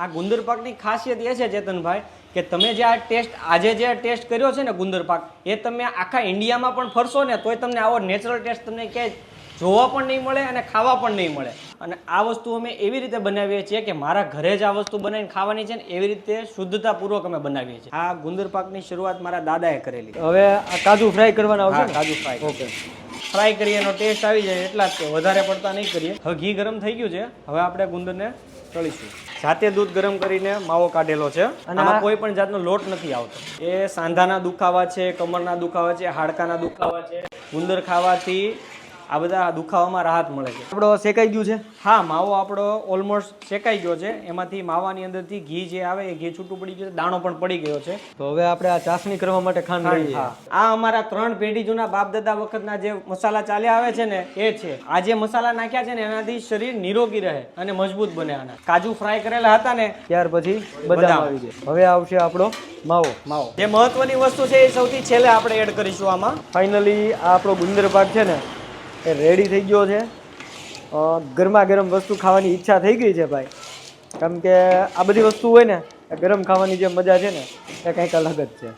આ ગુંદર પાકની ખાસિયત એ છે ચેતનભાઈ કે તમે જે આ ટેસ્ટ આજે જે ટેસ્ટ કર્યો છે ને ગુંદર પાક એ તમે આખા ઇન્ડિયામાં પણ ફરશો ને તોય તમને આવો નેચરલ ટેસ્ટ તમને ક્યાંય જોવા પણ નહીં મળે અને ખાવા પણ નહીં મળે. અને આ વસ્તુ અમે એવી રીતે બનાવીએ છીએ કે મારા ઘરે જ આ વસ્તુ બનાવીને ખાવાની છે ને એવી રીતે શુદ્ધતાપૂર્વક અમે બનાવીએ છીએ. આ ગુંદર પાકની શરૂઆત મારા દાદાએ કરેલી. હવે આ કાજુ ફ્રાય કરવાના આવશે ને? કાજુ ફ્રાય. ઓકે, ફ્રાય કરીએ એનો ટેસ્ટ આવી જાય એટલા જ, વધારે પડતા નહીં કરીએ. હવે ઘી ગરમ થઈ ગયું છે, હવે આપણે ગુંદરને તળીશું. જાતે દૂધ ગરમ કરીને માવો કાઢેલો છે અને આમાં કોઈ પણ જાતનો લોટ નથી આવતો. એ સાંધાના દુખાવા છે, કમરના દુખાવા છે, હાડકાના દુખાવા છે, ગુંદર ખાવાથી આ બધા દુખાવામાં રાહત મળે છે. આપણો શેકાઈ ગયું છે? હા, માવો આપણો ઓલમોસ્ટ શેકાઈ ગયો છે. એમાંથી માવાની અંદરથી ઘી જે આવે એ ઘી છૂટું પડી ગયું છે, દાણો પણ પડી ગયો છે. તો હવે આપણે આ ચાસણી કરવા માટે ખાંડ લઈએ. હા, આ અમારા 3 પેઢી જૂના બાપ દાદા વખતના જે મસાલા ચાલ્યા આવે છે ને એ છે. આ જે મસાલા નાખ્યા છે ને એનાથી શરીર નિરોગી રહે અને મજબૂત બને. આના કાજુ ફ્રાય કરેલા હતા ને ત્યાર પછી બદામ આવી જાય. હવે આવશે આપણો માવો. જે મહત્વની વસ્તુ છે એ સૌથી છેલ્લે આપણે એડ કરીશું આમાં. ફાઇનલી આ આપણો ગુંદર પાક છે ને એ રેડી થઈ ગયો છે. ગરમા ગરમ વસ્તુ ખાવાની ઈચ્છા થઈ ગઈ છે ભાઈ, કેમ કે આ બધી વસ્તુ હોય ને ગરમ ખાવાની જે મજા છે ને એ કંઈક અલગ જ છે.